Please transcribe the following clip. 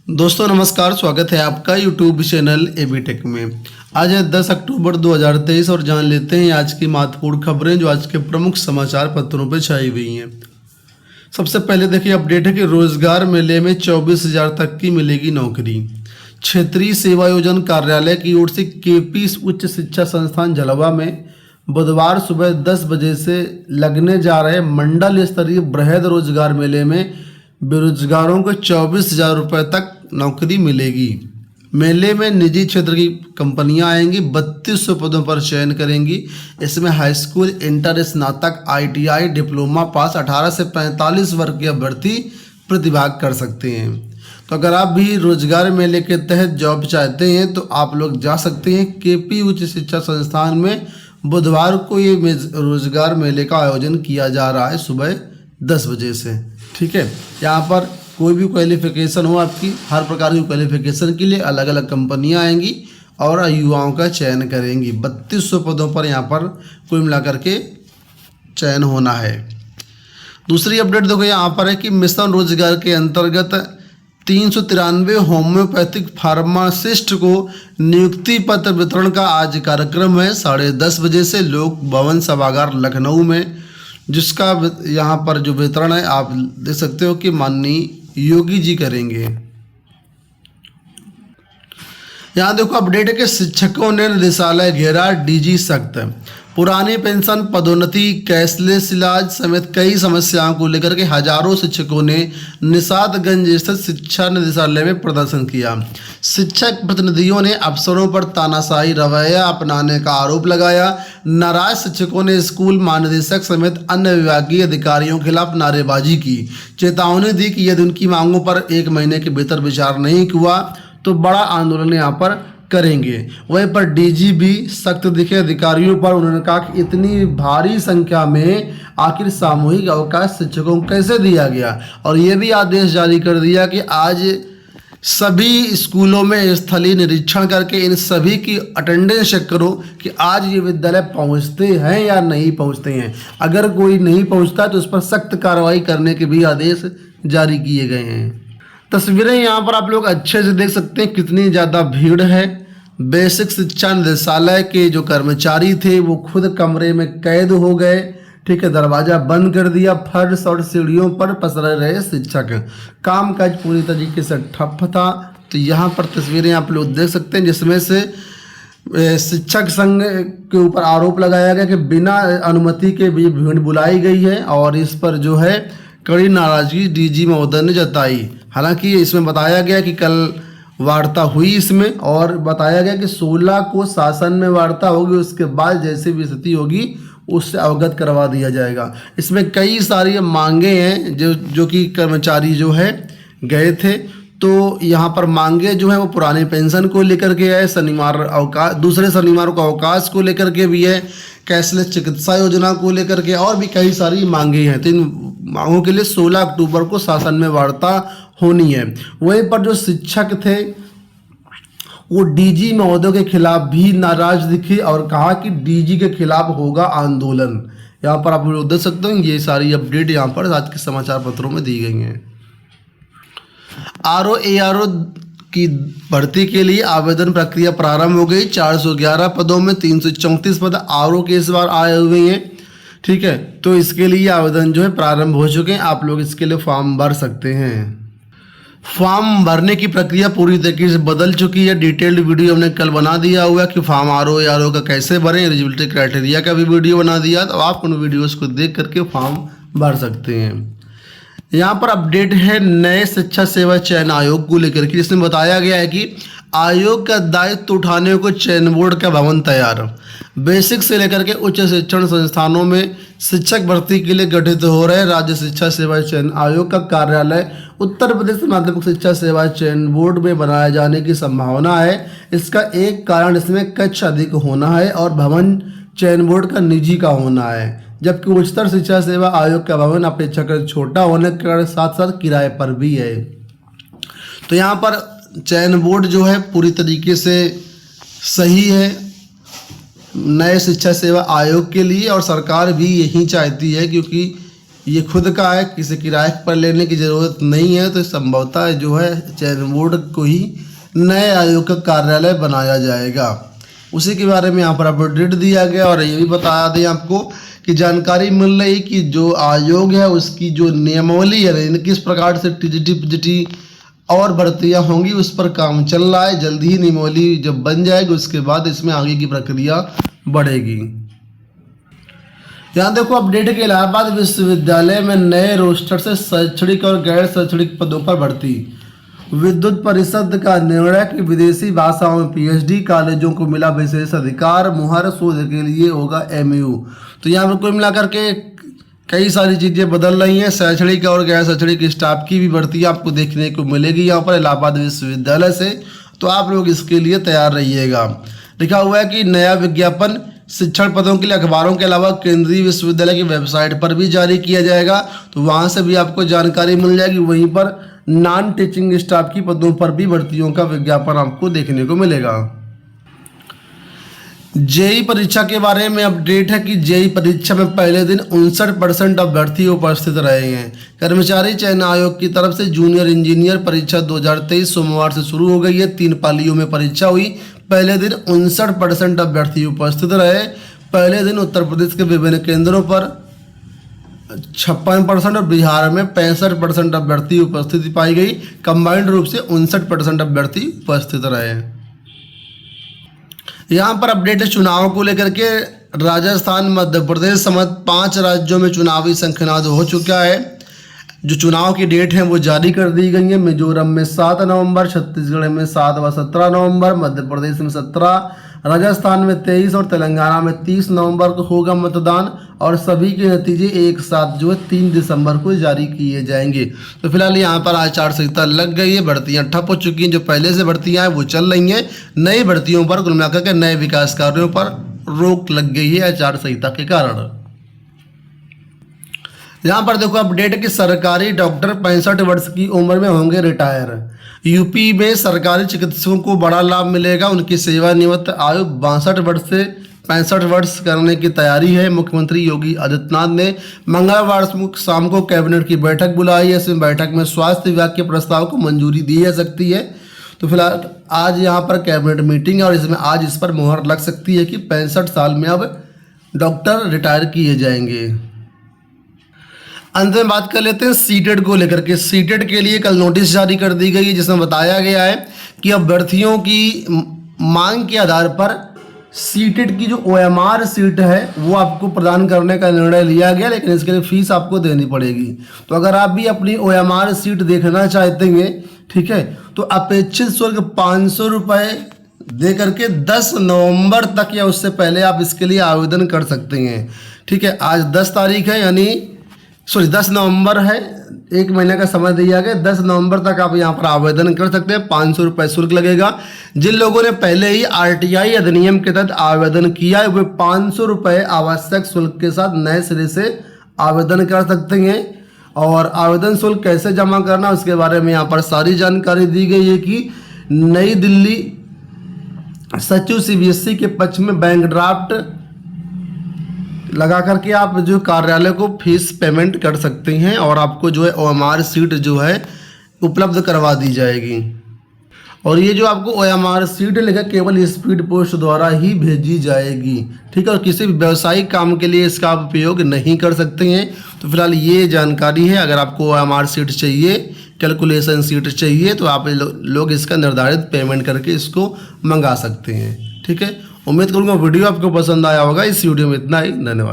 दोस्तों नमस्कार, स्वागत है आपका यूट्यूब चैनल एबी टेक में। आज है 10 अक्टूबर 2023 और जान लेते हैं आज की महत्वपूर्ण खबरें जो आज के प्रमुख समाचार पत्रों पर छाई हुई हैं। सबसे पहले देखिए अपडेट है कि रोजगार मेले में 24,000 तक की मिलेगी नौकरी। क्षेत्रीय सेवा योजन कार्यालय की ओर से केपी उच्च शिक्षा संस्थान झलवा में बुधवार सुबह 10 बजे से लगने जा रहे मंडल स्तरीय बृहद रोजगार मेले में बेरोजगारों को 24,000 रुपये तक नौकरी मिलेगी। मेले में निजी क्षेत्र की कंपनियां आएंगी, 3200 पदों पर चयन करेंगी। इसमें हाई स्कूल, इंटर, स्नातक, ITI, डिप्लोमा पास 18 से 45 वर्ग के अभ्यर्थी प्रतिभाग कर सकते हैं। तो अगर आप भी रोजगार मेले के तहत जॉब चाहते हैं तो आप लोग जा सकते हैं। केपी उच्च शिक्षा संस्थान में बुधवार को ये रोजगार मेले का आयोजन किया जा रहा है सुबह 10 बजे से। ठीक है, यहाँ पर कोई भी क्वालिफिकेशन हो आपकी, हर प्रकार की क्वालिफिकेशन के लिए अलग अलग कंपनियां आएंगी और युवाओं का चयन करेंगी। 3200 पदों पर यहाँ पर कुल मिलाकर के चयन होना है। दूसरी अपडेट देखो यहाँ पर है कि मिशन रोजगार के अंतर्गत 393 होम्योपैथिक फार्मासिस्ट को नियुक्ति पत्र वितरण का आज कार्यक्रम है 10:30 बजे से लोक भवन सभागार लखनऊ में, जिसका यहाँ पर जो वितरण है आप देख सकते हो कि माननीय योगी जी करेंगे। यहाँ देखो अपडेट है कि शिक्षकों ने निदेशालय घेरा, DG सख्त। पुरानी पेंशन, पदोन्नति, कैशलेस इलाज समेत कई समस्याओं को लेकर के हजारों शिक्षकों ने निषादगंज स्थित शिक्षा निदेशालय में प्रदर्शन किया। शिक्षक प्रतिनिधियों ने अफसरों पर तानाशाही रवैया अपनाने का आरोप लगाया। नाराज शिक्षकों ने स्कूल महानिदेशक समेत अन्य विभागीय अधिकारियों के खिलाफ नारेबाजी की। चेतावनी दी कि यदि उनकी मांगों पर 1 महीने के भीतर विचार नहीं हुआ तो बड़ा आंदोलन यहाँ पर करेंगे। वहीं पर DG भी सख्त दिखे अधिकारियों पर। उन्होंने कहा कि इतनी भारी संख्या में आखिर सामूहिक अवकाश शिक्षकों को कैसे दिया गया, और ये भी आदेश जारी कर दिया कि आज सभी स्कूलों में स्थलीय निरीक्षण करके इन सभी की अटेंडेंस चेक करो कि आज ये विद्यालय पहुंचते हैं या नहीं पहुंचते हैं। अगर कोई नहीं पहुंचता तो उस पर सख्त कार्रवाई करने के भी आदेश जारी किए गए हैं। तस्वीरें यहाँ पर आप लोग अच्छे से देख सकते हैं कितनी ज़्यादा भीड़ है। बेसिक शिक्षा निदेशालय के जो कर्मचारी थे वो खुद कमरे में कैद हो गए। ठीक है, दरवाज़ा बंद कर दिया। फर्श और सीढ़ियों पर पसरे रहे शिक्षक। कामकाज पूरी तरीके से ठप था। तो यहाँ पर तस्वीरें आप लोग देख सकते हैं जिसमें से शिक्षक संघ के ऊपर आरोप लगाया गया कि बिना अनुमति के भी भीड़ बुलाई गई है, और इस पर जो है कड़ी नाराजगी DG महोदय ने जताई। हालांकि इसमें बताया गया कि कल वार्ता हुई इसमें, और बताया गया कि 16 को शासन में वार्ता होगी, उसके बाद जैसी भी स्थिति होगी उससे अवगत करवा दिया जाएगा। इसमें कई सारी मांगे हैं जो कि कर्मचारी जो है गए थे। तो यहाँ पर मांगे जो है वो पुरानी पेंशन को लेकर के है, शनिवार अवकाश, दूसरे शनिवार को अवकाश को लेकर के भी है, कैशलेस चिकित्सा योजना को लेकर के, और भी कई सारी मांगे हैं। तो इन मांगों के लिए 16 अक्टूबर को शासन में वार्ता होनी है। वहीं पर जो शिक्षक थे वो DG महोदय के खिलाफ भी नाराज दिखे और कहा कि DG के खिलाफ होगा आंदोलन। यहाँ पर आप लोग देख सकते हैं ये सारी अपडेट यहाँ पर आज के समाचार पत्रों में दी गई हैं। ARO की भर्ती के लिए आवेदन प्रक्रिया प्रारंभ हो गई। 411 पदों में 334 पद ARO के इस बार आए हुए हैं। ठीक है, तो इसके लिए आवेदन जो है प्रारंभ हो चुके हैं। आप लोग इसके लिए फॉर्म भर सकते हैं। फॉर्म भरने की प्रक्रिया पूरी तरीके से बदल चुकी है। डिटेल्ड वीडियो हमने कल बना दिया हुआ है कि फॉर्म ARO का कैसे भरें, एलिजिबिलिटी क्राइटेरिया का भी वीडियो बना दिया, तो आप उन वीडियोस को देख करके फॉर्म भर सकते हैं। यहाँ पर अपडेट है नए शिक्षा सेवा चयन आयोग को लेकर के, जिसमें बताया गया है कि आयोग का दायित्व उठाने को चयन बोर्ड का भवन तैयार। बेसिक से लेकर के उच्च शिक्षण संस्थानों में शिक्षक भर्ती के लिए गठित हो रहे राज्य शिक्षा सेवा चयन आयोग का कार्यालय उत्तर प्रदेश माध्यमिक शिक्षा सेवा चयन बोर्ड में बनाया जाने की संभावना है। इसका एक कारण इसमें कक्ष अधिक होना है और भवन चयन बोर्ड का निजी का होना है, जबकि उच्चतर शिक्षा सेवा आयोग का भवन अपेक्षाकृत छोटा होने के कारण साथ साथ किराए पर भी है। तो यहाँ पर चयन बोर्ड जो है पूरी तरीके से सही है नए शिक्षा सेवा आयोग के लिए, और सरकार भी यही चाहती है क्योंकि ये खुद का है, किसी किराए पर लेने की ज़रूरत नहीं है। तो संभवतः जो है चयन बोर्ड को ही नए आयोग का कार्यालय बनाया जाएगा। उसी के बारे में यहाँ पर अपडेट दिया गया। और ये भी बता दें आपको कि जानकारी मिल रही कि जो आयोग है उसकी जो नियमावली है, किस प्रकार से टीजीटी पीजीटी और भर्तियाँ होंगी, उस पर काम चल रहा है। जल्दी ही नियमावली जब बन जाएगी उसके बाद इसमें आगे की प्रक्रिया बढ़ेगी। यहाँ देखो अपडेट के इलाहाबाद विश्वविद्यालय में नए रोस्टर से शैक्षणिक और गैर शैक्षणिक पदों पर भर्ती। विद्युत परिषद का निर्णय कि विदेशी भाषाओं में पीएचडी कॉलेजों को मिला विशेष अधिकार, मुहर शोध के लिए होगा एमयू। तो यहाँ पर कुल मिलाकर के कई सारी चीज़ें बदल रही हैं। शैक्षणिक और गैर शैक्षणिक स्टाफ की भी भर्ती आपको देखने को मिलेगी यहाँ पर इलाहाबाद विश्वविद्यालय से। तो आप लोग इसके लिए तैयार रहिएगा। लिखा हुआ है कि नया विज्ञापन शिक्षण पदों के लिए अखबारों के अलावा केंद्रीय विश्वविद्यालय की वेबसाइट पर भी जारी किया जाएगा। तो वहाँ से भी आपको जानकारी मिल जाएगी। वहीं पर नॉन टीचिंग स्टाफ की पदों पर भी भर्तियों का विज्ञापन आपको देखने को मिलेगा। जेई परीक्षा के बारे में अपडेट है कि जेई परीक्षा में पहले दिन 59% अभ्यर्थी उपस्थित रहे हैं। कर्मचारी चयन आयोग की तरफ से जूनियर इंजीनियर परीक्षा 2023 सोमवार से शुरू हो गई है। 3 पालियों में परीक्षा हुई। पहले दिन 59% अभ्यर्थी उपस्थित रहे। पहले दिन उत्तर प्रदेश के विभिन्न केंद्रों पर 56% और बिहार में 65% अभ्यर्थी उपस्थिति पाई गई। कंबाइंड रूप से 59% अभ्यर्थी उपस्थित रहे। यहाँ पर अपडेट है चुनाव को लेकर के। राजस्थान, मध्य प्रदेश समेत 5 राज्यों में चुनावी शंखनाद हो चुका है। जो चुनाव की डेट है वो जारी कर दी गई है। मिजोरम में 7 नवंबर, छत्तीसगढ़ में 7 व 17 नवंबर, मध्य प्रदेश में 17, राजस्थान में 23 और तेलंगाना में 30 नवंबर को होगा मतदान। और सभी के नतीजे एक साथ जो है 3 दिसंबर को जारी किए जाएंगे। तो फिलहाल यहाँ पर आचार संहिता लग गई है। भर्तियाँ ठप हो चुकी हैं। जो पहले से भर्तियाँ हैं वो चल रही हैं। नई भर्तियों पर कुल मिलाकर के नए विकास कार्यों पर रोक लग गई है आचार संहिता के कारण। यहाँ पर देखो अपडेट कि सरकारी डॉक्टर 65 वर्ष की उम्र में होंगे रिटायर। यूपी में सरकारी चिकित्सकों को बड़ा लाभ मिलेगा। उनकी सेवानिवृत्त आयु 62 वर्ष से 65 वर्ष करने की तैयारी है। मुख्यमंत्री योगी आदित्यनाथ ने मंगलवार शाम को कैबिनेट की बैठक बुलाई है। इसमें बैठक में स्वास्थ्य विभाग के प्रस्ताव को मंजूरी दी जा सकती है। तो फिलहाल आज यहाँ पर कैबिनेट मीटिंग है और इसमें आज इस पर मुहर लग सकती है कि 65 साल में अब डॉक्टर रिटायर किए जाएंगे। अंत में बात कर लेते हैं सीटेट को लेकर के। सीटेट के लिए कल नोटिस जारी कर दी गई है जिसमें बताया गया है कि अभ्यर्थियों की मांग के आधार पर सीटेट की जो OMR सीट है वो आपको प्रदान करने का निर्णय लिया गया, लेकिन इसके लिए फीस आपको देनी पड़ेगी। तो अगर आप भी अपनी OMR सीट देखना चाहते हैं, ठीक है, तो अपेक्षित शुल्क 500 रुपये दे करके 10 नवंबर तक या उससे पहले आप इसके लिए आवेदन कर सकते हैं। ठीक है, आज 10 तारीख है, यानी 10 नवंबर है। 1 महीने का समय दिया गया। 10 नवंबर तक आप यहाँ पर आवेदन कर सकते हैं। 500 रुपये शुल्क लगेगा। जिन लोगों ने पहले ही RTI अधिनियम के तहत आवेदन किया है वे 500 रुपये आवश्यक शुल्क के साथ नए सिरे से आवेदन कर सकते हैं। और आवेदन शुल्क कैसे जमा करना उसके बारे में यहाँ पर सारी जानकारी दी गई है कि नई दिल्ली सचिव CBSE के पक्ष में बैंक ड्राफ्ट लगा करके आप जो कार्यालय को फीस पेमेंट कर सकते हैं और आपको जो है OMR सीट जो है उपलब्ध करवा दी जाएगी। और ये जो आपको OMR सीट लेगा केवल स्पीड पोस्ट द्वारा ही भेजी जाएगी। ठीक है, और किसी भी व्यावसायिक काम के लिए इसका आप उपयोग नहीं कर सकते हैं। तो फिलहाल ये जानकारी है। अगर आपको OMR सीट चाहिए, कैलकुलेशन सीट चाहिए, तो आप लोग इसका निर्धारित पेमेंट करके इसको मंगा सकते हैं। ठीक है, उम्मीद करूँगा वीडियो आपको पसंद आया होगा। इस वीडियो में इतना ही। धन्यवाद।